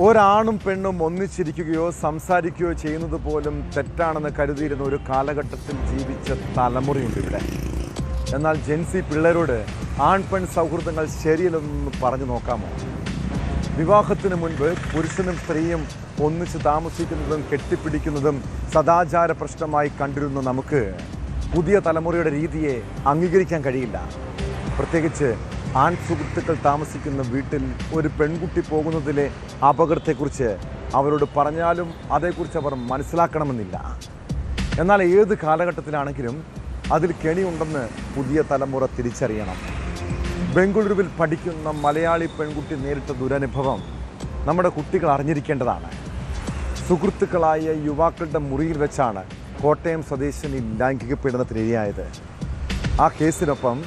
ഒരാണും പെണ്ണും ഒന്നിച്ചിരിക്കുകയോ സംസാരിക്കുകയോ ചെയ്യുന്നത് പോലും തെറ്റാണെന്ന് കരുതിയിരുന്ന ഒരു കാലഘട്ടത്തിൽ ജീവിച്ച തലമുറയുണ്ട് ഇവിടെ. എന്നാൽ ജെൻസി പിള്ളേരോട് ആൺ പെൺ സൗഹൃദങ്ങൾ ശരിയല്ലെന്ന് പറഞ്ഞു നോക്കാമോ? വിവാഹത്തിന് മുൻപ് പുരുഷനും സ്ത്രീയും ഒന്നിച്ച് താമസിക്കുന്നതും കെട്ടിപ്പിടിക്കുന്നതും സദാചാര പ്രശ്നമായി കണ്ടിരുന്ന നമുക്ക് പുതിയ തലമുറയുടെ രീതിയെ അംഗീകരിക്കാൻ കഴിയില്ല. പ്രത്യേകിച്ച് ആൺ സുഹൃത്തുക്കൾ താമസിക്കുന്ന വീട്ടിൽ ഒരു പെൺകുട്ടി പോകുന്നതിലെ അപകടത്തെക്കുറിച്ച് അവരോട് പറഞ്ഞാലും അതേക്കുറിച്ച് അവർ മനസ്സിലാക്കണമെന്നില്ല. എന്നാൽ ഏത് കാലഘട്ടത്തിലാണെങ്കിലും അതിൽ കെണിയുണ്ടെന്ന് പുതിയ തലമുറ തിരിച്ചറിയണം. ബംഗളൂരുവിൽ പഠിക്കുന്ന മലയാളി പെൺകുട്ടി നേരിട്ട ദുരനുഭവം നമ്മുടെ കുട്ടികൾ അറിഞ്ഞിരിക്കേണ്ടതാണ്. സുഹൃത്തുക്കളായ യുവാക്കളുടെ മുറിയിൽ വെച്ചാണ് കോട്ടയം സ്വദേശിനി ലൈംഗികപീഡനത്തിനിരയായത്. ആ കേസിനൊപ്പം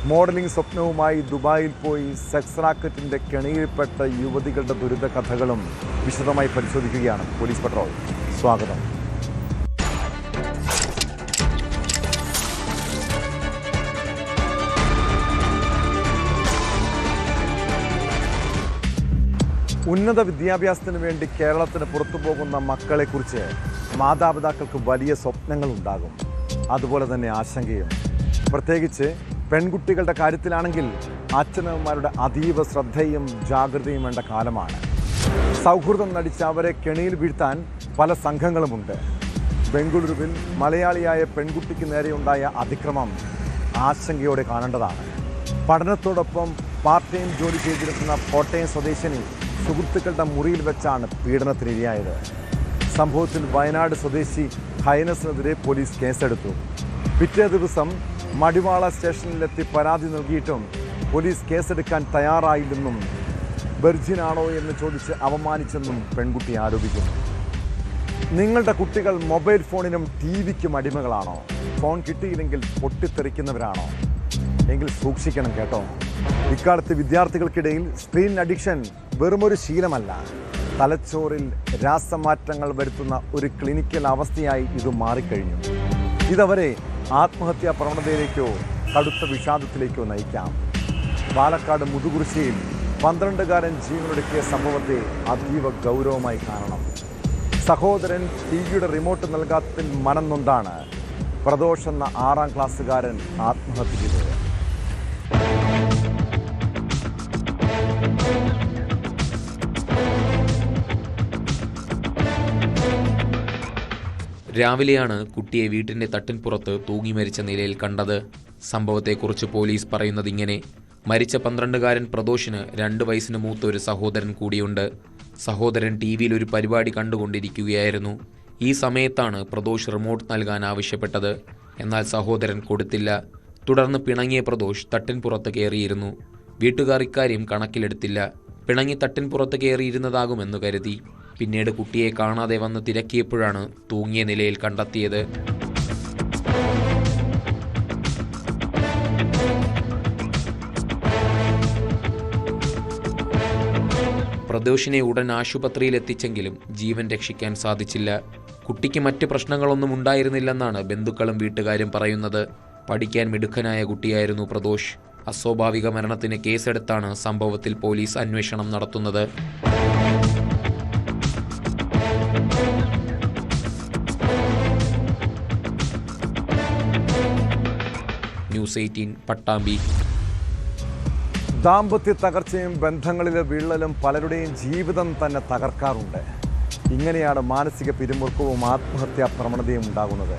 മോഡലിംഗ് സ്വപ്നവുമായി ദുബായിൽ പോയി സെക്സ് റാക്കറ്റിൻ്റെ കെണിയിൽപ്പെട്ട യുവതികളുടെ ദുരിത കഥകളും വിശദമായി പരിശോധിക്കുകയാണ് പോലീസ് പട്രോൾ. സ്വാഗതം. ഉന്നത വിദ്യാഭ്യാസത്തിന് വേണ്ടി കേരളത്തിന് പുറത്തു പോകുന്ന മക്കളെക്കുറിച്ച് മാതാപിതാക്കൾക്ക് വലിയ സ്വപ്നങ്ങളുണ്ടാകും, അതുപോലെ തന്നെ ആശങ്കയും. പ്രത്യേകിച്ച് പെൺകുട്ടികളുടെ കാര്യത്തിലാണെങ്കിൽ അച്ഛനമ്മമാരുടെ അതീവ ശ്രദ്ധയും ജാഗ്രതയും വേണ്ട കാലമാണ്. സൗഹൃദം നടിച്ച് അവരെ കെണിയിൽ വീഴ്ത്താൻ പല സംഘങ്ങളുമുണ്ട്. ബംഗളൂരുവിൽ മലയാളിയായ പെൺകുട്ടിക്ക് നേരെയുണ്ടായ അതിക്രമം ആശങ്കയോടെ കാണേണ്ടതാണ്. പഠനത്തോടൊപ്പം പാർട്ട് ടൈം ജോലി ചെയ്തിരുന്ന കോട്ടയം സ്വദേശിനി സുഹൃത്തുക്കളുടെ മുറിയിൽ വെച്ചാണ് പീഡനത്തിനിരയായത്. സംഭവത്തിൽ വയനാട് സ്വദേശി ഹൈനസിനെതിരെ പോലീസ് കേസെടുത്തു. പിറ്റേ ദിവസം മടിവാള സ്റ്റേഷനിലെത്തി പരാതി നൽകിയിട്ടും പോലീസ് കേസെടുക്കാൻ തയ്യാറായില്ലെന്നും വെർജിനാണോ എന്ന് ചോദിച്ച് അവമാനിച്ചെന്നും പെൺകുട്ടി ആരോപിക്കുന്നു. നിങ്ങളുടെ കുട്ടികൾ മൊബൈൽ ഫോണിനും ടി-വിക്കും അടിമകളാണോ? ഫോൺ കിട്ടിയില്ലെങ്കിൽ പൊട്ടിത്തെറിക്കുന്നവരാണോ? എങ്കിൽ സൂക്ഷിക്കണം കേട്ടോ. ഇക്കാലത്ത് വിദ്യാർത്ഥികൾക്കിടയിൽ സ്ക്രീൻ അഡിക്ഷൻ വെറുമൊരു ശീലമല്ല, തലച്ചോറിൽ രാസമാറ്റങ്ങൾ വരുത്തുന്ന ഒരു ക്ലിനിക്കൽ അവസ്ഥയായി ഇത് മാറിക്കഴിഞ്ഞു. ഇതവരെ ആത്മഹത്യാ പ്രവണതയിലേക്കോ കടുത്ത വിഷാദത്തിലേക്കോ നയിക്കാം. പാലക്കാട് മുതുകുറിശ്ശിയിൽ 12-കാരൻ ജീവനൊടുക്കിയ സംഭവത്തെ അതീവ ഗൗരവമായി കാണണം. സഹോദരൻ ടിവിയുടെ റിമോട്ട് നൽകാത്തതിൽ മനം നൊന്താണ് പ്രദോഷ് എന്ന 6ാം ക്ലാസ്സുകാരൻ ആത്മഹത്യ ചെയ്തത്. രാവിലെയാണ് കുട്ടിയെ വീട്ടിൻ്റെ തട്ടിൻപുറത്ത് തൂങ്ങി മരിച്ച നിലയിൽ കണ്ടത്. സംഭവത്തെക്കുറിച്ച് പോലീസ് പറയുന്നത് ഇങ്ങനെ: മരിച്ച 12-കാരൻ പ്രദോഷിന് 2 വയസ്സിന് മൂത്ത ഒരു സഹോദരൻ കൂടിയുണ്ട്. സഹോദരൻ ടി-വിയിൽ ഒരു പരിപാടി കണ്ടുകൊണ്ടിരിക്കുകയായിരുന്നു. ഈ സമയത്താണ് പ്രദോഷ് റിമോട്ട് നൽകാൻ ആവശ്യപ്പെട്ടത്. എന്നാൽ സഹോദരൻ കൊടുത്തില്ല. തുടർന്ന് പിണങ്ങിയ പ്രദോഷ് തട്ടിൻപുറത്ത് കയറിയിരുന്നു. വീട്ടുകാർ ഇക്കാര്യം കണക്കിലെടുത്തില്ല. പിണങ്ങി തട്ടിൻപുറത്ത് കയറിയിരുന്നതാകുമെന്ന് കരുതി. പിന്നീട് കുട്ടിയെ കാണാതെ വന്ന് തിരക്കിയപ്പോഴാണ് തൂങ്ങിയ നിലയിൽ കണ്ടെത്തിയത്. പ്രദോഷിനെ ഉടൻ ആശുപത്രിയിൽ എത്തിച്ചെങ്കിലും ജീവൻ രക്ഷിക്കാൻ സാധിച്ചില്ല. കുട്ടിക്ക് മറ്റ് പ്രശ്നങ്ങളൊന്നും ഉണ്ടായിരുന്നില്ലെന്നാണ് ബന്ധുക്കളും വീട്ടുകാരും പറയുന്നത്. പഠിക്കാൻ മിടുക്കനായ കുട്ടിയായിരുന്നു പ്രദോഷ്. അസ്വാഭാവിക മരണത്തിന് കേസെടുത്താണ് സംഭവത്തിൽ പോലീസ് അന്വേഷണം നടത്തുന്നത്. ന്യൂസ് 18 പട്ടാമ്പി. ദാമ്പത്യ തകർച്ചയും ബന്ധങ്ങളിലെ വിള്ളലും പലരുടെയും ജീവിതം തന്നെ തകർക്കാറുണ്ട്. ഇങ്ങനെയാണ് മാനസിക പിരിമുറുക്കവും ആത്മഹത്യാ പ്രവണതയും ഉണ്ടാകുന്നത്.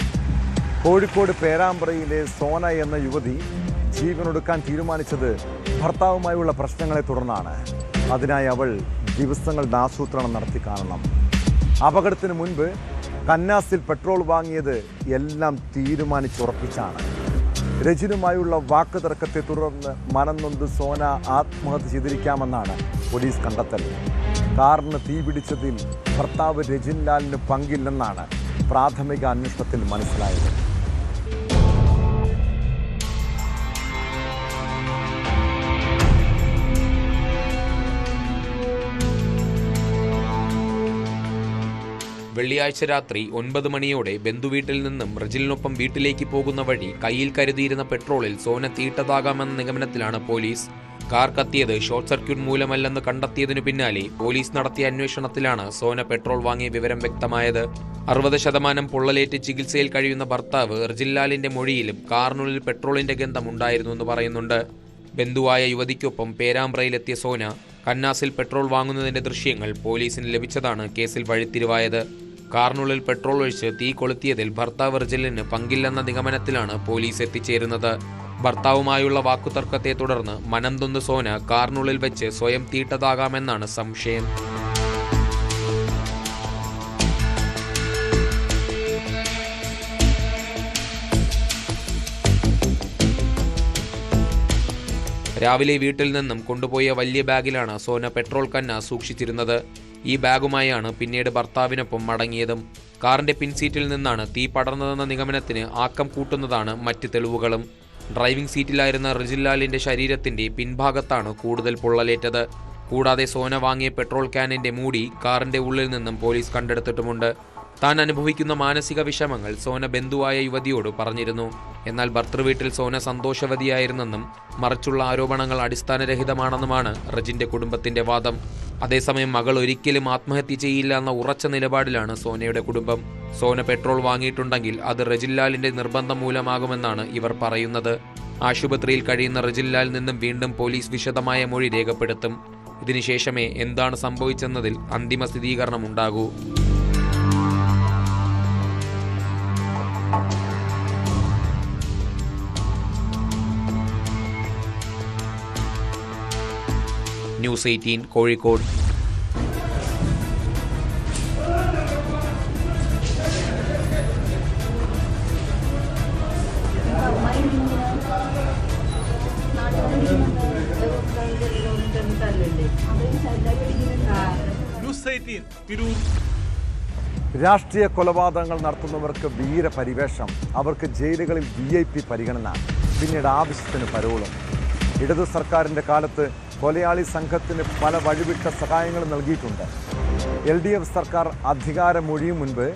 കോഴിക്കോട് പേരാമ്പ്രയിലെ സോന എന്ന യുവതി ജീവനൊടുക്കാൻ തീരുമാനിച്ചത് ഭർത്താവുമായുള്ള പ്രശ്നങ്ങളെ തുടർന്നാണ്. അതിനായി അവൾ ദിവസങ്ങളുടെ ആസൂത്രണം നടത്തി കാണണം. അപകടത്തിന് മുൻപ് കന്നാസിൽ പെട്രോൾ വാങ്ങിയത് എല്ലാം തീരുമാനിച്ചുറപ്പിച്ചാണ്. രജിനുമായുള്ള വാക്ക് തർക്കത്തെ തുടർന്ന് മനം നൊന്ത് സോന ആത്മഹത്യ ചെയ്തിരിക്കാമെന്നാണ് പോലീസ് കണ്ടെത്തൽ. കാറിന് തീപിടിച്ചതിൽ ഭർത്താവ് രജിൻ ലാലിന് പങ്കില്ലെന്നാണ് പ്രാഥമിക അന്വേഷണത്തിൽ മനസ്സിലായത്. വെള്ളിയാഴ്ച രാത്രി 9 മണിയോടെ ബന്ധുവീട്ടിൽ നിന്നും റജിലിനൊപ്പം വീട്ടിലേക്ക് പോകുന്ന വഴി കയ്യിൽ കരുതിയിരുന്ന പെട്രോളിൽ സോന തീയിട്ടതാകാമെന്ന നിഗമനത്തിലാണ് പോലീസ്. കാർ കത്തിയത് ഷോർട്ട് സർക്യൂട്ട് മൂലമല്ലെന്ന് കണ്ടെത്തിയതിനു പിന്നാലെ പോലീസ് നടത്തിയ അന്വേഷണത്തിലാണ് സോന പെട്രോൾ വാങ്ങിയ വിവരം വ്യക്തമായത്. 60% പൊള്ളലേറ്റ് ചികിത്സയിൽ കഴിയുന്ന ഭർത്താവ് റിജിൻലാലിന്റെ മൊഴിയിലും കാറിനുള്ളിൽ പെട്രോളിന്റെ ഗന്ധം ഉണ്ടായിരുന്നുവെന്ന് പറയുന്നുണ്ട്. ബന്ധുവായ യുവതിക്കൊപ്പം പേരാമ്പ്രയിലെത്തിയ സോന കന്നാസിൽ പെട്രോൾ വാങ്ങുന്നതിന്റെ ദൃശ്യങ്ങൾ പോലീസിന് ലഭിച്ചതാണ് കേസിൽ വഴിത്തിരിവായത്. കാറിനുള്ളിൽ പെട്രോൾ ഒഴിച്ച് തീ കൊളുത്തിയതിൽ ഭർത്താവ് റിജിലിന് പങ്കില്ലെന്ന നിഗമനത്തിലാണ് പോലീസ് എത്തിച്ചേരുന്നത്. ഭർത്താവുമായുള്ള വാക്കുതർക്കത്തെ തുടർന്ന് മനംതൊന്ന് സോന കാറിനുള്ളിൽ വെച്ച് സ്വയം തീട്ടതാകാമെന്നാണ് സംശയം. രാവിലെ വീട്ടിൽ നിന്നും കൊണ്ടുപോയ വലിയ ബാഗിലാണ് സോന പെട്രോൾ കന്ന സൂക്ഷിച്ചിരുന്നത്. ഈ ബാഗുമായാണ് പിന്നീട് ഭർത്താവിനൊപ്പം മടങ്ങിയതും. കാറിന്റെ പിൻസീറ്റിൽ നിന്നാണ് തീ പടർന്നതെന്ന നിഗമനത്തിന് ആക്കം കൂട്ടുന്നതാണ് മറ്റ് തെളിവുകളും. ഡ്രൈവിംഗ് സീറ്റിലായിരുന്ന റിജിൻലാലിന്റെ ശരീരത്തിന്റെ പിൻഭാഗത്താണ് കൂടുതൽ പൊള്ളലേറ്റത്. കൂടാതെ സോന വാങ്ങിയ പെട്രോൾ ക്യാനിന്റെ മൂടി കാറിന്റെ ഉള്ളിൽ നിന്നും പോലീസ് കണ്ടെടുത്തിട്ടുമുണ്ട്. താൻ അനുഭവിക്കുന്ന മാനസിക വിഷമങ്ങൾ സോന ബന്ധുവായ യുവതിയോട് പറഞ്ഞിരുന്നു. എന്നാൽ ഭർത്തൃവീട്ടിൽ സോന സന്തോഷവതിയായിരുന്നെന്നും മറിച്ചുള്ള ആരോപണങ്ങൾ അടിസ്ഥാനരഹിതമാണെന്നുമാണ് റജിന്റെ കുടുംബത്തിന്റെ വാദം. അതേസമയം മകൾ ഒരിക്കലും ആത്മഹത്യ ചെയ്യില്ല എന്ന ഉറച്ച നിലപാടിലാണ് സോനയുടെ കുടുംബം. സോന പെട്രോൾ വാങ്ങിയിട്ടുണ്ടെങ്കിൽ അത് റിജിൻലാലിന്റെ നിർബന്ധം മൂലമാകുമെന്നാണ് ഇവർ പറയുന്നത്. ആശുപത്രിയിൽ കഴിയുന്ന റിജിൻലാലിൽ നിന്നും വീണ്ടും പോലീസ് വിശദമായ മൊഴി രേഖപ്പെടുത്തും. ഇതിനുശേഷമേ എന്താണ് സംഭവിച്ചെന്നതിൽ അന്തിമ സ്ഥിരീകരണം ഉണ്ടാകൂ. ന്യൂസ് 18 കോഴിക്കോട്. രാഷ്ട്രീയ കൊലപാതകങ്ങൾ നടത്തുന്നവർക്ക് വീരപരിവേഷം, അവർക്ക് ജയിലുകളിൽ VIP പരിഗണന, പിന്നീട് ആവശ്യത്തിന് പരോളും. ഇടതു സർക്കാരിൻ്റെ കാലത്ത് കൊലയാളി സംഘത്തിന് പല വഴിവിട്ട സഹായങ്ങളും നൽകിയിട്ടുണ്ട്. LDF സർക്കാർ അധികാരമൊഴിയും മുൻപ്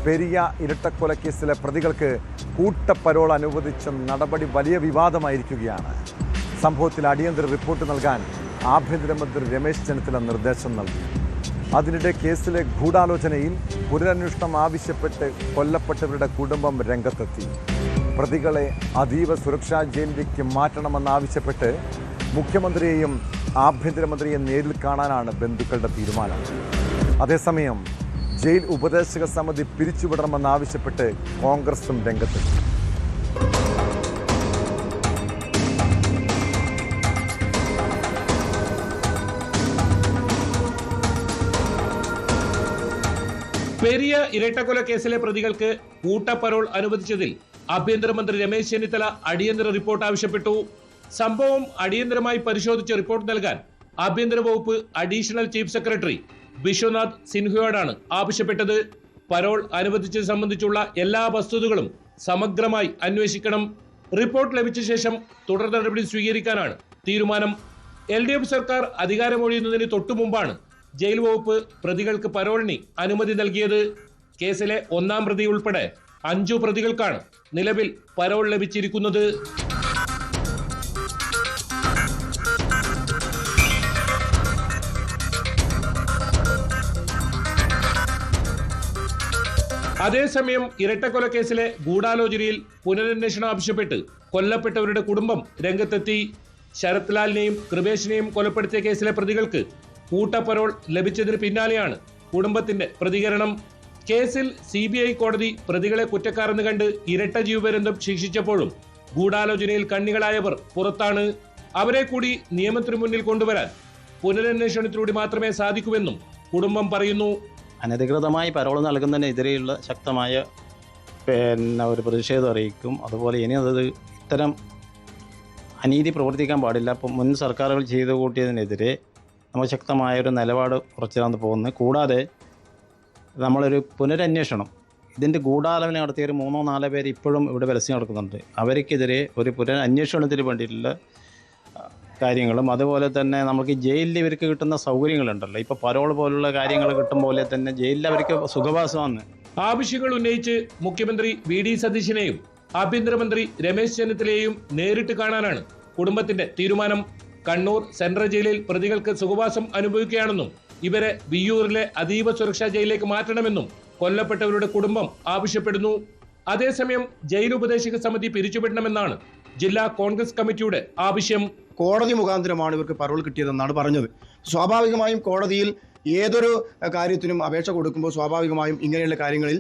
പെരിയ ഇരട്ടക്കൊലക്കേസിലെ പ്രതികൾക്ക് കൂട്ടപ്പരോൾ അനുവദിച്ച നടപടി വലിയ വിവാദമായിരിക്കുകയാണ്. സംഭവത്തിൽ അടിയന്തര റിപ്പോർട്ട് നൽകാൻ ആഭ്യന്തരമന്ത്രി രമേശ് ചെന്നിത്തല നിർദ്ദേശം നൽകി. അതിനിടെ കേസിലെ ഗൂഢാലോചനയിൽ പുനരന്വേഷണം ആവശ്യപ്പെട്ട് കൊല്ലപ്പെട്ടവരുടെ കുടുംബം രംഗത്തെത്തി. പ്രതികളെ അതീവ സുരക്ഷാ ജയിലിലേക്ക് മാറ്റണമെന്നാവശ്യപ്പെട്ട് മുഖ്യമന്ത്രിയെയും ആഭ്യന്തരമന്ത്രിയെ നേരിൽ കാണാനാണ് ബന്ധുക്കളുടെ തീരുമാനം. അതേസമയം ജയിൽ ഉപദേശക സമിതി പിരിച്ചുവിടണമെന്നാവശ്യപ്പെട്ട് കോൺഗ്രസും രംഗത്തെത്തി. പെരിയ ഇരട്ടക്കൊല കേസിലെ പ്രതികൾക്ക് കൂട്ടപ്പരോൾ അനുവദിച്ചതിൽ ആഭ്യന്തരമന്ത്രി രമേശ് ചെന്നിത്തല അടിയന്തര റിപ്പോർട്ട് ആവശ്യപ്പെട്ടു. സംഭവം അടിയന്തരമായി പരിശോധിച്ച് റിപ്പോർട്ട് നൽകാൻ ആഭ്യന്തര വകുപ്പ് അഡീഷണൽ ചീഫ് സെക്രട്ടറി വിശ്വനാഥ് സിൻഹയോടാണ് ആവശ്യപ്പെട്ടത്. പരോൾ അനുവദിച്ചത് സംബന്ധിച്ചുള്ള എല്ലാ വസ്തുതകളും സമഗ്രമായി അന്വേഷിക്കണം. റിപ്പോർട്ട് ലഭിച്ച ശേഷം തുടർ നടപടി സ്വീകരിക്കാനാണ് തീരുമാനം. LDF സർക്കാർ അധികാരമൊഴിയുന്നതിന് തൊട്ടുമുമ്പാണ് ജയിൽ വകുപ്പ് പ്രതികൾക്ക് പരോളിന് അനുമതി നൽകിയത്. കേസിലെ 1-ാം പ്രതി ഉൾപ്പെടെ 5 പ്രതികൾക്കാണ് നിലവിൽ പരോൾ ലഭിച്ചിരിക്കുന്നത്. അതേസമയം ഇരട്ടക്കൊലക്കേസിലെ ഗൂഢാലോചനയിൽ പുനരന്വേഷണം ആവശ്യപ്പെട്ട് കൊല്ലപ്പെട്ടവരുടെ കുടുംബം രംഗത്തെത്തി. ശരത് ലാലിനെയും കൃപേഷിനെയും കൊലപ്പെടുത്തിയ കേസിലെ പ്രതികൾക്ക് കൂട്ടപ്പരോൾ ലഭിച്ചതിന് പിന്നാലെയാണ് കുടുംബത്തിന്റെ പ്രതികരണം. കേസിൽ CBI കോടതി പ്രതികളെ കുറ്റക്കാരെന്ന് കണ്ട് ഇരട്ട ജീവപര്യന്തം ശിക്ഷിച്ചപ്പോഴും ഗൂഢാലോചനയിൽ കണ്ണികളായവർ പുറത്താണ്. അവരെ കൂടി നിയമത്തിന് മുന്നിൽ കൊണ്ടുവരാൻ പുനരന്വേഷണത്തിലൂടെ മാത്രമേ സാധിക്കൂവെന്നും കുടുംബം പറയുന്നു. അനധികൃതമായി പരോൾ നൽകുന്നതിനെതിരെയുള്ള ശക്തമായ ഒരു പ്രതിഷേധം അറിയിക്കും. അതുപോലെ ഇനി അത് ഇത്തരം അനീതി പ്രവർത്തിക്കാൻ പാടില്ല. അപ്പം മുൻ സർക്കാരുകൾ ചെയ്തു കൂട്ടിയതിനെതിരെ നമ്മൾ ശക്തമായൊരു നിലപാട് ഉറച്ചിടാൻ പോകുന്നത്. കൂടാതെ നമ്മളൊരു പുനരന്വേഷണം, ഇതിൻ്റെ ഗൂഢാലോചന നടത്തിയ ഒരു 3-4 പേര് ഇപ്പോഴും ഇവിടെ പരസ്യം നടക്കുന്നുണ്ട്. അവർക്കെതിരെ ഒരു പുനരന്വേഷണത്തിന് വേണ്ടിയിട്ടുള്ള കാര്യങ്ങളും അതുപോലെ തന്നെ നമുക്ക് ജയിലിൽ ഇവർക്ക് കിട്ടുന്ന സൗകര്യങ്ങളുണ്ടല്ലോ, ഇപ്പോൾ പരോൾ പോലുള്ള കാര്യങ്ങൾ കിട്ടും പോലെ തന്നെ ജയിലിൽ അവർക്ക് സുഖവാസമാണ്. ആവശ്യങ്ങൾ ഉന്നയിച്ച് മുഖ്യമന്ത്രി VD സതീശനെയും ആഭ്യന്തരമന്ത്രി രമേശ് ചെന്നിത്തലയെയും നേരിട്ട് കാണാനാണ് കുടുംബത്തിന്റെ തീരുമാനം. കണ്ണൂർ സെൻട്രൽ ജയിലിൽ പ്രതികൾക്ക് സുഖവാസം അനുഭവിക്കുകയാണെന്നും ഇവരെ വിയ്യൂരിലെ അതീവ സുരക്ഷാ ജയിലിലേക്ക് മാറ്റണമെന്നും കൊല്ലപ്പെട്ടവരുടെ കുടുംബം ആവശ്യപ്പെടുന്നു. അതേസമയം ജയിൽ ഉപദേശക സമിതി പിരിച്ചുവിടണമെന്നാണ് ജില്ലാ കോൺഗ്രസ് കമ്മിറ്റിയുടെ ആവശ്യം. കോടതി മുഖാന്തരമാണ് ഇവർക്ക് പരോൾ കിട്ടിയതെന്നാണ് പറഞ്ഞത്. സ്വാഭാവികമായും കോടതിയിൽ ഏതൊരു കാര്യത്തിനും അപേക്ഷ കൊടുക്കുമ്പോൾ സ്വാഭാവികമായും ഇങ്ങനെയുള്ള കാര്യങ്ങളിൽ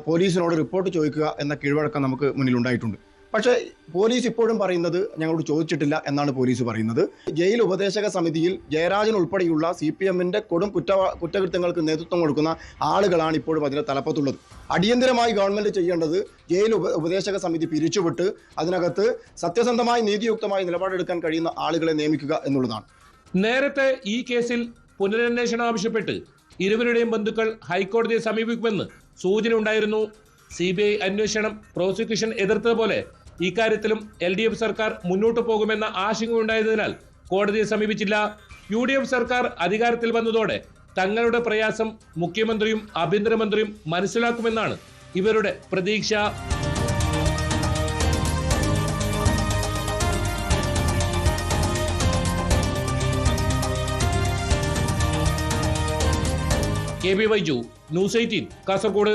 പോലീസിനോട് റിപ്പോർട്ട് ചോദിക്കുക എന്ന കീഴ്വഴക്കം നമുക്ക് മുന്നിലുണ്ടായിട്ടുണ്ട്. പക്ഷേ പോലീസ് ഇപ്പോഴും പറയുന്നത് ഞങ്ങളോട് ചോദിച്ചിട്ടില്ല എന്നാണ് പോലീസ് പറയുന്നത്. ജയിൽ ഉപദേശക സമിതിയിൽ ജയരാജൻ ഉൾപ്പെടെയുള്ള CPMന്റെ കൊടും കുറ്റകൃത്യങ്ങൾക്ക് നേതൃത്വം കൊടുക്കുന്ന ആളുകളാണ് ഇപ്പോഴും അതിന്റെ തലപ്പത്തുള്ളത്. അടിയന്തരമായി ഗവൺമെന്റ് ചെയ്യേണ്ടത് ജയിൽ ഉപദേശക സമിതി പിരിച്ചുവിട്ട് അതിനകത്ത് സത്യസന്ധമായി നീതിയുക്തമായി നിലപാടെടുക്കാൻ കഴിയുന്ന ആളുകളെ നിയമിക്കുക എന്നുള്ളതാണ്. നേരത്തെ ഈ കേസിൽ പുനരന്വേഷണം ആവശ്യപ്പെട്ട് ഇരുവരുടെയും ബന്ധുക്കൾ ഹൈക്കോടതിയെ സമീപിക്കുമെന്ന് സൂചന ഉണ്ടായിരുന്നു. CBI അന്വേഷണം പ്രോസിക്യൂഷൻ എതിർത്തതുപോലെ ഇക്കാര്യത്തിലും LDF സർക്കാർ മുന്നോട്ടു പോകുമെന്ന ആശങ്കയുണ്ടായതിനാൽ കോടതിയെ സമീപിച്ചില്ല. UDF സർക്കാർ അധികാരത്തിൽ വന്നതോടെ തങ്ങളുടെ പ്രയാസം മുഖ്യമന്ത്രിയും ആഭ്യന്തരമന്ത്രിയും മനസ്സിലാക്കുമെന്നാണ് ഇവരുടെ പ്രതീക്ഷ. KB Vyju, news 18, Kasaragod.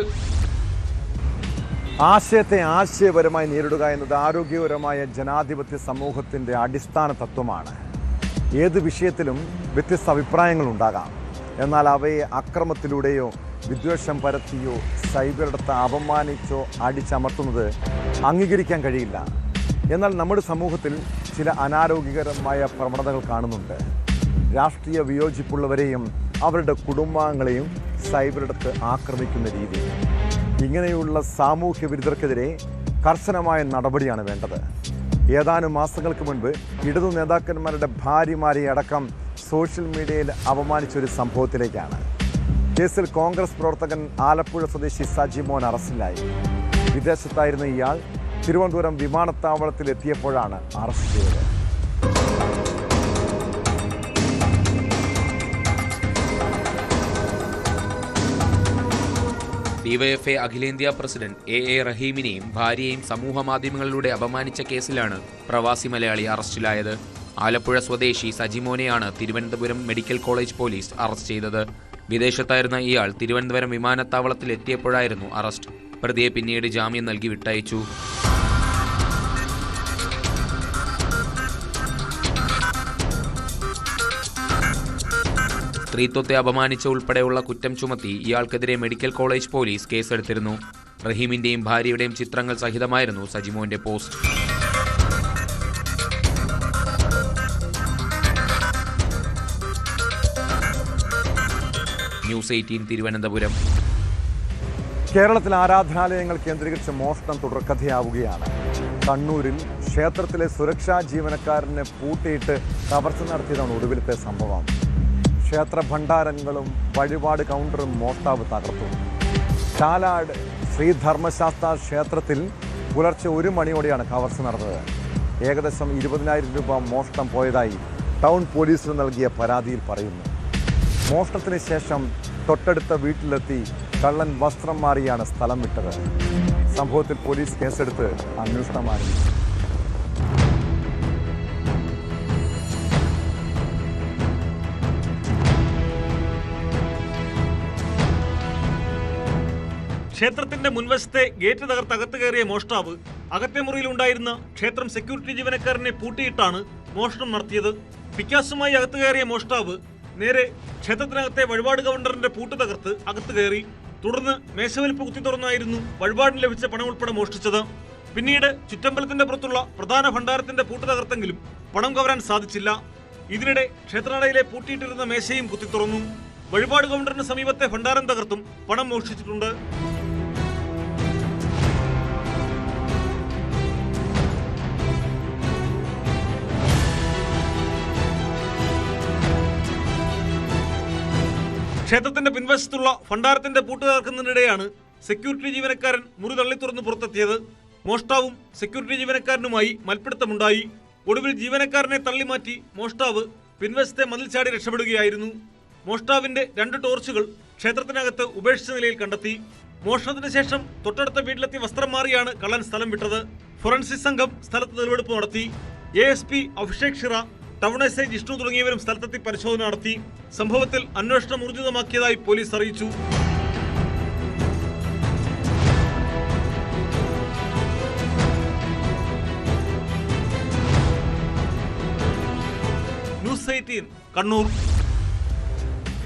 ആശയത്തെ ആശയപരമായി നേരിടുക എന്നത് ആരോഗ്യപരമായ ജനാധിപത്യ സമൂഹത്തിൻ്റെ അടിസ്ഥാന തത്വമാണ്. ഏത് വിഷയത്തിലും വ്യത്യസ്ത അഭിപ്രായങ്ങളുണ്ടാകാം. എന്നാൽ അവയെ അക്രമത്തിലൂടെയോ വിദ്വേഷം പരത്തിയോ സൈബറിടത്ത് അപമാനിച്ചോ അടിച്ചമർത്തുന്നത് അംഗീകരിക്കാൻ കഴിയില്ല. എന്നാൽ നമ്മുടെ സമൂഹത്തിൽ ചില അനാരോഗ്യകരമായ പ്രവണതകൾ കാണുന്നുണ്ട്. രാഷ്ട്രീയ വിയോജിപ്പുള്ളവരെയും അവരുടെ കുടുംബാംഗങ്ങളെയും സൈബറിടത്ത് ആക്രമിക്കുന്ന രീതി. ഇങ്ങനെയുള്ള സാമൂഹ്യ വിരുദ്ധർക്കെതിരെ കർശനമായ നടപടിയാണ് വേണ്ടത്. ഏതാനും മാസങ്ങൾക്ക് മുൻപ് ഇടതു നേതാക്കന്മാരുടെ ഭാര്യമാരെ അടക്കം സോഷ്യൽ മീഡിയയിൽ അപമാനിച്ചൊരു സംഭവത്തിലേക്കാണ്. കേസിൽ കോൺഗ്രസ് പ്രവർത്തകൻ ആലപ്പുഴ സ്വദേശി സജിമോൻ അറസ്റ്റിലായി. വിദേശത്തായിരുന്ന ഇയാൾ തിരുവനന്തപുരം വിമാനത്താവളത്തിൽ എത്തിയപ്പോഴാണ് അറസ്റ്റ് ചെയ്തത്. DYFI അഖിലേന്ത്യാ പ്രസിഡന്റ് AA റഹീമിനെയും ഭാര്യയെയും സമൂഹ മാധ്യമങ്ങളിലൂടെ അപമാനിച്ച കേസിലാണ് പ്രവാസി മലയാളി അറസ്റ്റിലായത്. ആലപ്പുഴ സ്വദേശി സജിമോനെയാണ് Thiruvananthapuram medical college police arrest ചെയ്തത്. വിദേശത്തായിരുന്ന ഇയാൾ തിരുവനന്തപുരം വിമാനത്താവളത്തിൽ എത്തിയപ്പോഴായിരുന്നു അറസ്റ്റ്. പ്രതിയെ പിന്നീട് ജാമ്യം നൽകി വിട്ടയച്ചു. സ്ത്രീത്വത്തെ അപമാനിച്ച ഉൾപ്പെടെയുള്ള കുറ്റം ചുമത്തി ഇയാൾക്കെതിരെ മെഡിക്കൽ കോളേജ് പോലീസ് കേസെടുത്തിരുന്നു. റഹീമിന്റെയും ഭാര്യയുടെയും ചിത്രങ്ങൾ സഹിതമായിരുന്നു സജിമോന്റെ പോസ്റ്റ്. ന്യൂസ് 18 തിരുവനന്തപുരം. കേരളത്തിൽ ആരാധനാലയങ്ങൾ കേന്ദ്രീകരിച്ച് മോഷണം തുടർക്കഥയാവുകയാണ്. കണ്ണൂരിൽ ക്ഷേത്രത്തിലെ സുരക്ഷാ ജീവനക്കാരനെ പൂട്ടിയിട്ട് കവർച്ച നടത്തിയതാണ് ഒടുവിലത്തെ സംഭവം. ക്ഷേത്ര ഭണ്ഡാരങ്ങളും വഴിപാട് കൗണ്ടറും മോഷ്ടാവ് തകർത്തു. ചാലാട് ശ്രീധർമ്മശാസ്ത്ര ക്ഷേത്രത്തിൽ പുലർച്ചെ 1 മണിയോടെയാണ് കവർച്ച നടന്നത്. ഏകദേശം 20,000 രൂപ മോഷണം പോയതായി ടൗൺ പോലീസിന് നൽകിയ പരാതിയിൽ പറയുന്നു. മോഷണത്തിന് ശേഷം തൊട്ടടുത്ത വീട്ടിലെത്തി കള്ളൻ വസ്ത്രം മാറിയാണ് സ്ഥലം വിട്ടത്. സംഭവത്തിൽ പോലീസ് കേസെടുത്ത് അന്വേഷണം ആരംഭിച്ചു. ക്ഷേത്രത്തിന്റെ മുൻവശത്തെ ഗേറ്റ് തകർത്തകത്ത് കയറിയ മോഷ്ടാവ് അകത്തെ മുറിയിലുണ്ടായിരുന്ന ക്ഷേത്രം സെക്യൂരിറ്റി ജീവനക്കാരനെ പൂട്ടിയിട്ടാണ് മോഷണം നടത്തിയത്. പിക്കാസുമായി അകത്ത് കയറിയ മോഷ്ടാവ് നേരെ ക്ഷേത്രത്തിനകത്തെ വഴിപാട് കൗണ്ടറിന്റെ പൂട്ട് തകർത്ത് അകത്ത് കയറി. തുടർന്ന് മേശവലിപ്പ് കുത്തി തുറന്നായിരുന്നു വഴിപാടിന് ലഭിച്ച പണം ഉൾപ്പെടെ മോഷ്ടിച്ചത്. പിന്നീട് ചുറ്റമ്പലത്തിന്റെ പുറത്തുള്ള പ്രധാന ഭണ്ഡാരത്തിന്റെ പൂട്ട് തകർത്തെങ്കിലും പണം കവരാൻ സാധിച്ചില്ല. ഇതിനിടെ ക്ഷേത്രനടയിലെ പൂട്ടിയിട്ടിരുന്ന മേശയും കുത്തി തുറന്നു. വഴിപാട് കൗണ്ടറിന് സമീപത്തെ ഭണ്ഡാരം തകർത്തും പണം മോഷ്ടിച്ചിട്ടുണ്ട്. ക്ഷേത്രത്തിന്റെ പിൻവശത്തുള്ള ഭണ്ഡാരത്തിന്റെ പൂട്ട് തകർക്കുന്നതിനിടെയാണ് സെക്യൂരിറ്റി ജീവനക്കാരൻ മുറി തള്ളി തുറന്ന് പുറത്തെത്തിയത്. മോഷ്ടാവും സെക്യൂരിറ്റി ജീവനക്കാരനുമായി മൽപ്പിടുത്തമുണ്ടായി. ഒടുവിൽ ജീവനക്കാരനെ തള്ളിമാറ്റി മോഷ്ടാവ് പിൻവശത്തെ മതിൽ ചാടി രക്ഷപ്പെടുകയായിരുന്നു. മോഷ്ടാവിന്റെ 2 ടോർച്ചുകൾ ക്ഷേത്രത്തിനകത്ത് ഉപേക്ഷിച്ച നിലയിൽ കണ്ടെത്തി. മോഷണത്തിന് ശേഷം തൊട്ടടുത്ത വീട്ടിലെത്തി വസ്ത്രം മാറിയാണ് കള്ളൻ സ്ഥലം വിട്ടത്. ഫോറൻസിക് സംഘം സ്ഥലത്ത് തെളിവെടുപ്പ് നടത്തി. ASP അഭിഷേക് ഷിറ, ടൗൺ എസ്.ഐ ജിഷ്ണു തുടങ്ങിയവരും സ്ഥലത്തെത്തി പരിശോധന നടത്തി. സംഭവത്തിൽ അന്വേഷണം ഊർജിതമാക്കിയതായി പോലീസ് അറിയിച്ചു. ന്യൂസ് 18 കണ്ണൂർ.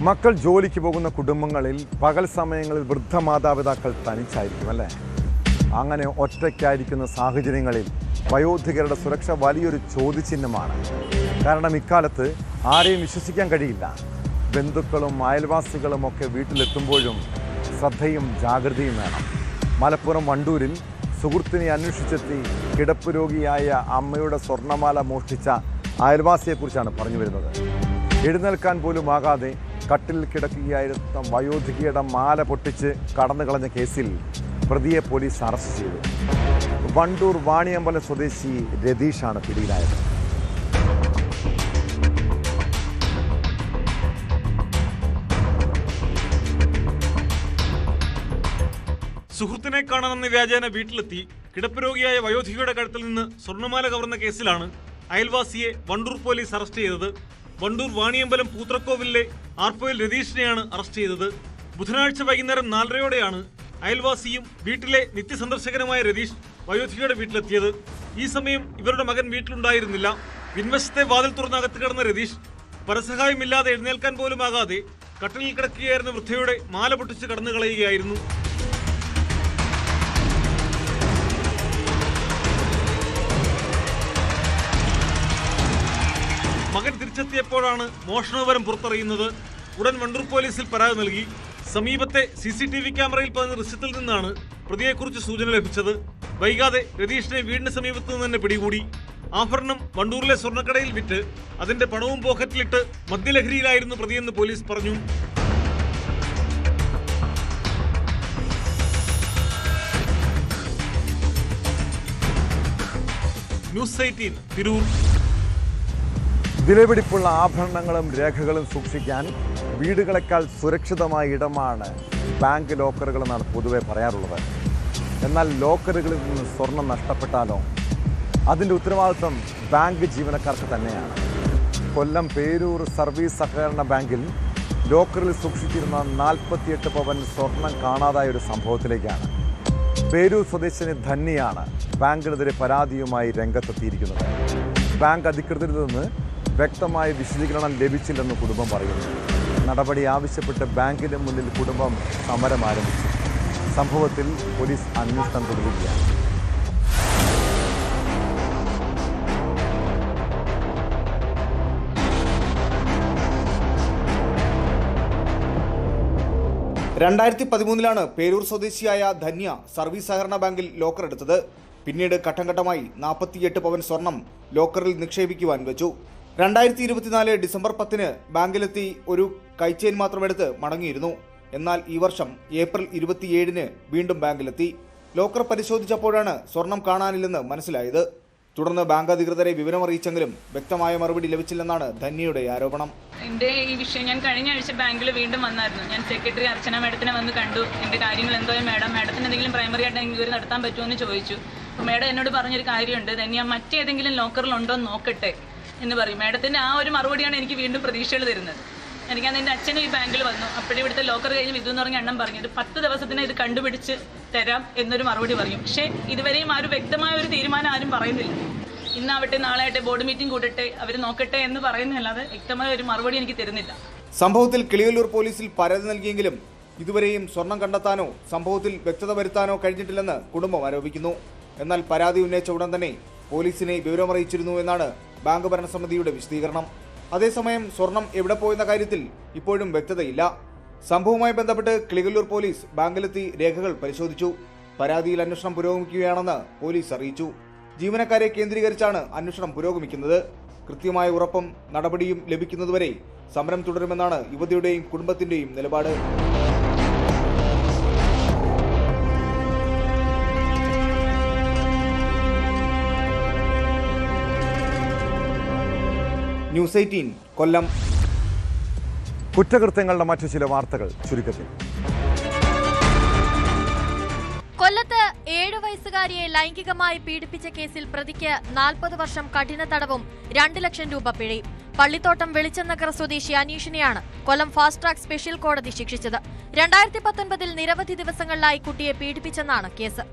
മക്കൾ ജോലിക്ക് പോകുന്ന കുടുംബങ്ങളിൽ പകൽ സമയങ്ങളിൽ വൃദ്ധ മാതാപിതാക്കൾ തനിച്ചായിരിക്കും അല്ലേ? അങ്ങനെ ഒറ്റയ്ക്കായിരിക്കുന്ന സാഹചര്യങ്ങളിൽ വയോധികരുടെ സുരക്ഷ വലിയൊരു ചോദ്യചിഹ്നമാണ്. കാരണം ഇക്കാലത്ത് ആരെയും വിശ്വസിക്കാൻ കഴിയില്ല. ബന്ധുക്കളും അയൽവാസികളും ഒക്കെ വീട്ടിലെത്തുമ്പോഴും ശ്രദ്ധയും ജാഗ്രതയും വേണം. മലപ്പുറം വണ്ടൂരിൽ സുഹൃത്തിനെ അന്വേഷിച്ചെത്തി കിടപ്പ് രോഗിയായ അമ്മയുടെ സ്വർണ്ണമാല മോഷ്ടിച്ച അയൽവാസിയെക്കുറിച്ചാണ് പറഞ്ഞു വരുന്നത്. എഴുന്നേൽക്കാൻ പോലും ആകാതെ കട്ടിൽ കിടക്കുകയായിരുന്ന വയോധികയുടെ മാല പൊട്ടിച്ച് കടന്നു കളഞ്ഞ കേസിൽ പ്രതിയെ പോലീസ് അറസ്റ്റ് ചെയ്തു. വണ്ടൂർ വാണിയമ്പലം സ്വദേശി രതീഷാണ് പിടിയിലായത്. സുഹൃത്തിനെ കാണാനെന്ന വ്യാജേന വീട്ടിലെത്തി കിടപ്പ് രോഗിയായ വയോധികയുടെ കഴുത്തിൽ നിന്ന് സ്വർണ്ണമാല കവർന്ന കേസിലാണ് അയൽവാസിയെ വണ്ടൂർ പോലീസ് അറസ്റ്റ് ചെയ്തത്. വണ്ടൂർ വാണിയമ്പലം പൂത്രക്കോവിലെ ആർപ്പോയിൽ രതീഷിനെയാണ് അറസ്റ്റ് ചെയ്തത്. ബുധനാഴ്ച വൈകുന്നേരം 4:30യോടെയാണ് അയൽവാസിയും വീട്ടിലെ നിത്യസന്ദർശകനുമായ രതീഷ് വയോധികയുടെ വീട്ടിലെത്തിയത്. ഈ സമയം ഇവരുടെ മകൻ വീട്ടിലുണ്ടായിരുന്നില്ല. പിൻവശത്തെ വാതിൽ തുറന്നകത്ത് കിടന്ന രതീഷ് പരസഹായമില്ലാതെ എഴുന്നേൽക്കാൻ പോലും ആകാതെ കട്ടിലിൽ കിടക്കുകയായിരുന്ന വൃദ്ധയുടെ മാല പൊട്ടിച്ച് കടന്നു കളയുകയായിരുന്നു. മകൻ തിരിച്ചെത്തിയപ്പോഴാണ് മോഷണവിവരം പുറത്തറിയുന്നത്. ഉടൻ വണ്ടൂർ പോലീസിൽ പരാതി നൽകി. സമീപത്തെ CCTV ക്യാമറയിൽ പതിഞ്ഞ ദൃശ്യത്തിൽ നിന്നാണ് പ്രതിയെക്കുറിച്ച് സൂചന ലഭിച്ചത്. വൈകാതെ രതീഷിനെ വീടിന് സമീപത്തു നിന്ന് തന്നെ പിടികൂടി. ആഭരണം വണ്ടൂരിലെ സ്വർണ്ണക്കടയിൽ വിറ്റ് അതിന്റെ പണവും പോക്കറ്റിലിട്ട് മദ്യലഹരിയിലായിരുന്നു പ്രതിയെന്ന് പോലീസ് പറഞ്ഞു. ന്യൂസ് 18 തിരൂർ. വിലപിടിപ്പുള്ള ആഭരണങ്ങളും രേഖകളും സൂക്ഷിക്കാൻ വീടുകളെക്കാൾ സുരക്ഷിതമായ ഇടമാണ് ബാങ്ക് ലോക്കറുകൾ എന്നാണ് പൊതുവെ പറയാറുള്ളത്. എന്നാൽ ലോക്കറുകളിൽ നിന്ന് സ്വർണം നഷ്ടപ്പെട്ടാലോ? അതിൻ്റെ ഉത്തരവാദിത്വം ബാങ്ക് ജീവനക്കാർക്ക് തന്നെയാണ്. കൊല്ലം പേരൂർ സർവീസ് സഹകരണ ബാങ്കിൽ ലോക്കറിൽ സൂക്ഷിച്ചിരുന്ന 48 പവൻ സ്വർണം കാണാതായ ഒരു സംഭവത്തിലേക്കാണ്. പേരൂർ സ്വദേശിനി ധന്യയാണ് ബാങ്കിനെതിരെ പരാതിയുമായി രംഗത്തെത്തിയിരിക്കുന്നത്. ബാങ്ക് അധികൃതരിൽ നിന്ന് വ്യക്തമായ വിശദീകരണം ലഭിച്ചില്ലെന്ന് കുടുംബം പറയുന്നു. നടപടി ആവശ്യപ്പെട്ട് ബാങ്കിന് മുന്നിൽ കുടുംബം സമരം ആരംഭിച്ചു. സംഭവത്തിൽ പോലീസ് അന്വേഷണം തുടരുകയാണ്. ലാണ് പേരൂർ സ്വദേശിയായ ധന്യ സർവീസ് സഹകരണ ബാങ്കിൽ ലോക്കർ എടുത്തത്. പിന്നീട് ഘട്ടം ഘട്ടമായി 48 പവൻ സ്വർണം ലോക്കറിൽ നിക്ഷേപിക്കുവാൻ വെച്ചു. 2024 ഡിസംബർ 10 ബാങ്കിലെത്തി ഒരു കൈച്ചെയിൻ മാത്രമെടുത്ത് മടങ്ങിയിരുന്നു. എന്നാൽ ഈ വർഷം ഏപ്രിൽ 27 വീണ്ടും ബാങ്കിലെത്തി. ലോക്കർ പരിശോധിച്ചപ്പോഴാണ് സ്വർണം കാണാനില്ലെന്ന് മനസ്സിലായത്. തുടർന്ന് ബാങ്ക് അധികൃതരെ വിവരമറിയിച്ചെങ്കിലും വ്യക്തമായ മറുപടി ലഭിച്ചില്ലെന്നാണ് ധന്യയുടെ ആരോപണം. എൻ്റെ ഈ വിഷയം ഞാൻ കഴിഞ്ഞ ആഴ്ച ബാങ്കിൽ വീണ്ടും വന്നായിരുന്നു. ഞാൻ സെക്രട്ടറി അർച്ചന മാഡത്തിനെ വന്ന് കണ്ടു. എൻ്റെ കാര്യങ്ങൾ എന്തോയും മാഡത്തിന് എന്തെങ്കിലും പ്രൈമറി ആയിട്ട് എൻക്വയറി നടത്താൻ പറ്റുമോ എന്ന് ചോദിച്ചു. അപ്പോൾ മാഡം എന്നോട് പറഞ്ഞൊരു കാര്യമുണ്ട്, ധന്യ മറ്റേതെങ്കിലും ലോക്കറിലുണ്ടോ എന്ന് നോക്കട്ടെ എന്ന് പറയും. മാഡത്തിൻ്റെ ആ ഒരു മറുപടിയാണ് എനിക്ക് വീണ്ടും പ്രതീക്ഷകൾ തരുന്നത്. എനിക്കന്ന് എൻ്റെ അച്ഛനും ഈ ബാങ്കിൽ വന്നു. അപ്പോഴും ഇവിടുത്തെ ലോക്കർ കഴിഞ്ഞ് വിധു എന്ന് പറഞ്ഞ എണ്ണം പറഞ്ഞു, 10 ദിവസത്തിന് ഇത് കണ്ടുപിടിച്ച് തരാം എന്നൊരു മറുപടി പറയും. പക്ഷേ ഇതുവരെയും ആ ഒരു വ്യക്തമായ ഒരു തീരുമാനം ആരും പറയുന്നില്ല. ഇന്നാവട്ടെ നാളെ ആട്ടെ ബോർഡ് മീറ്റിംഗ് കൂടട്ടെ അവർ നോക്കട്ടെ എന്ന് പറയുന്നതല്ലാതെ വ്യക്തമായ ഒരു മറുപടി എനിക്ക് തരുന്നില്ല. സംഭവത്തിൽ കിളിയല്ലൂർ പോലീസിൽ പരാതി നൽകിയെങ്കിലും ഇതുവരെയും സ്വർണം കണ്ടെത്താനോ സംഭവത്തിൽ വ്യക്തത വരുത്താനോ കഴിഞ്ഞിട്ടില്ലെന്ന് കുടുംബം ആരോപിക്കുന്നു. എന്നാൽ പരാതി ഉന്നയിച്ച ഉടൻ തന്നെ പോലീസിനെ വിവരമറിയിച്ചിരുന്നു എന്നാണ് ബാങ്ക് ഭരണസമിതിയുടെ വിശദീകരണം. അതേസമയം സ്വർണം എവിടെ പോയെന്ന കാര്യത്തിൽ ഇപ്പോഴും വ്യക്തതയില്ല. സംഭവവുമായി ബന്ധപ്പെട്ട് കിളിയല്ലൂർ പോലീസ് ബാങ്കിലെത്തി രേഖകൾ പരിശോധിച്ചു. പരാതിയിൽ അന്വേഷണം പുരോഗമിക്കുകയാണെന്ന് പോലീസ് അറിയിച്ചു. ജീവനക്കാരെ കേന്ദ്രീകരിച്ചാണ് അന്വേഷണം പുരോഗമിക്കുന്നത്. കൃത്യമായ ഉറപ്പും നടപടിയും ലഭിക്കുന്നതുവരെ സമരം തുടരുമെന്നാണ് യുവതിയുടെയും കുടുംബത്തിന്റെയും നിലപാട്. ന്യൂസ് 18 കൊല്ലം. കുറ്റകൃത്യങ്ങളുടെ മറ്റു ചില വാർത്തകൾ ചുരുക്കത്തിൽ. കൊല്ലത്ത് 7 വയസ്സുകാരൻ 13-കാരിയെ ലൈംഗികമായി പീഡിപ്പിച്ച കേസിൽ പ്രതിക്ക് 40 വർഷം കഠിന തടവും 2 ലക്ഷം രൂപ പിഴയും. പള്ളിത്തോട്ടം വെളിച്ചനഗർ സ്വദേശി അനീഷിനെയാണ് കൊല്ലം ഫാസ്റ്റ് ട്രാക്ക് സ്പെഷ്യൽ കോടതി ശിക്ഷിച്ചത്. 2019-ൽ നിരവധി ദിവസങ്ങളിലായി കുട്ടിയെ പീഡിപ്പിച്ചെന്നാണ് കേസ്.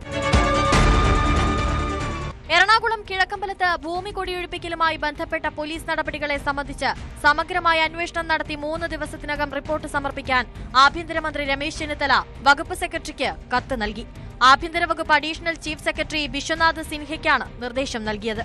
എറണാകുളം കിഴക്കമ്പലത്ത് ഭൂമി കൊടിയൊഴിപ്പിക്കലുമായി ബന്ധപ്പെട്ട പോലീസ് നടപടികളെ സംബന്ധിച്ച് സമഗ്രമായ അന്വേഷണം നടത്തി 3 ദിവസത്തിനകം റിപ്പോർട്ട് സമർപ്പിക്കാൻ ആഭ്യന്തരമന്ത്രി രമേശ് ചെന്നിത്തല വകുപ്പ് സെക്രട്ടറിക്ക് കത്ത് നൽകി. ആഭ്യന്തര വകുപ്പ് അഡീഷണൽ ചീഫ് സെക്രട്ടറി വിശ്വനാഥ് സിൻഹയ്ക്കാണ് നിർദ്ദേശം നൽകിയത്.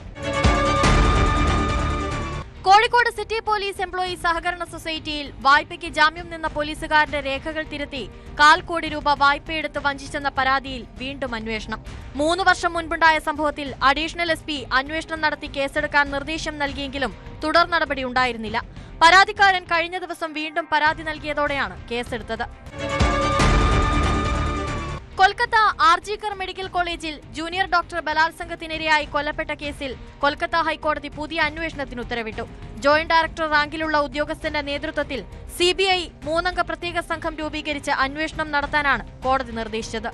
കോഴിക്കോട് സിറ്റി പോലീസ് എംപ്ലോയീസ് സഹകരണ സൊസൈറ്റിയിൽ വായ്പയ്ക്ക് ജാമ്യം നിന്ന പോലീസുകാരന്റെ രേഖകൾ തിരുത്തി 1/4 കോടി രൂപ വായ്പയെടുത്ത് വഞ്ചിച്ചെന്ന പരാതിയിൽ വീണ്ടും അന്വേഷണം. 3 വർഷം മുൻപുണ്ടായ സംഭവത്തിൽ അഡീഷണൽ SP അന്വേഷണം നടത്തി കേസെടുക്കാൻ നിർദ്ദേശം നൽകിയെങ്കിലും തുടർ നടപടി ഉണ്ടായിരുന്നില്ല. പരാതിക്കാരൻ കഴിഞ്ഞ ദിവസം വീണ്ടും പരാതി നൽകിയതോടെയാണ് കേസെടുത്തത്. കൊൽക്കത്ത ആർജിക്കർ മെഡിക്കൽ കോളേജിൽ ജൂനിയർ ഡോക്ടർ ബലാത്സംഗത്തിനിരയായി കൊല്ലപ്പെട്ട കേസിൽ കൊൽക്കത്ത ഹൈക്കോടതി പുതിയ അന്വേഷണത്തിന് ഉത്തരവിട്ടു. ജോയിന്റ് ഡയറക്ടർ റാങ്കിലുള്ള ഉദ്യോഗസ്ഥന്റെ നേതൃത്വത്തിൽ CBI 3-അംഗ പ്രത്യേക സംഘം രൂപീകരിച്ച് അന്വേഷണം നടത്താനാണ് കോടതി നിർദ്ദേശിച്ചത്.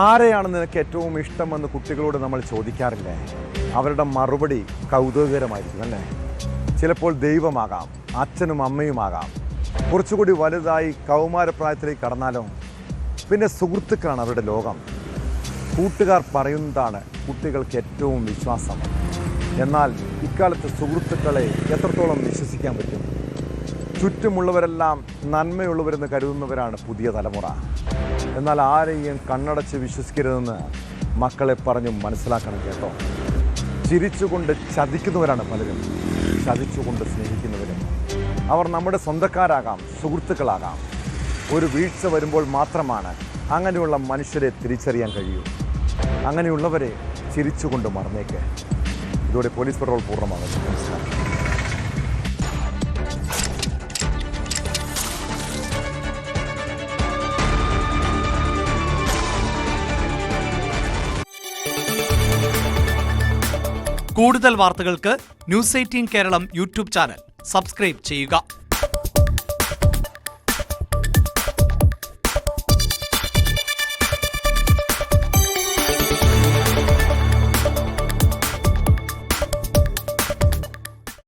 ആരെയാണ് നിനക്ക് ഏറ്റവും ഇഷ്ടമെന്ന് കുട്ടികളോട് നമ്മൾ ചോദിക്കാറില്ലേ? അവരുടെ മറുപടി കൗതുകകരമായിരിക്കും അല്ലേ? ചിലപ്പോൾ ദൈവമാകാം, അച്ഛനും അമ്മയുമാകാം. കുറച്ചുകൂടി വലുതായി കൗമാരപ്രായത്തിലേക്ക് കടന്നാലോ പിന്നെ സുഹൃത്തുക്കളാണ് അവരുടെ ലോകം. കൂട്ടുകാർ പറയുന്നതാണ് കുട്ടികൾക്ക് ഏറ്റവും വിശ്വാസം. എന്നാൽ ഇക്കാലത്ത് സുഹൃത്തുക്കളെ എത്രത്തോളം വിശ്വസിക്കാൻ പറ്റും? ചുറ്റുമുള്ളവരെല്ലാം നന്മയുള്ളവരെന്ന് കരുതുന്നവരാണ് പുതിയ തലമുറ. എന്നാൽ ആരെയും കണ്ണടച്ച് വിശ്വസിക്കരുതെന്ന് മക്കളെ പറഞ്ഞു മനസ്സിലാക്കണം കേട്ടോ. ചിരിച്ചുകൊണ്ട് ചതിക്കുന്നവരാണ് പലരും, ചതിച്ചുകൊണ്ട് സ്നേഹിക്കുന്നവരും. അവർ നമ്മുടെ സ്വന്തക്കാരാകാം, സുഹൃത്തുക്കളാകാം. ഒരു വീഴ്ച വരുമ്പോൾ മാത്രമാണ് അങ്ങനെയുള്ള മനുഷ്യരെ തിരിച്ചറിയാൻ കഴിയൂ. അങ്ങനെയുള്ളവരെ ചിരിച്ചുകൊണ്ട് മറന്നേക്ക്. ഇതോടെ പോലീസ് പട്രോൾ പൂർണ്ണമാകുന്നു. നമസ്കാരം. കൂടുതൽ വാർത്തകൾക്ക് News 18 Keralam YouTube channel subscribe ചെയ്യുക.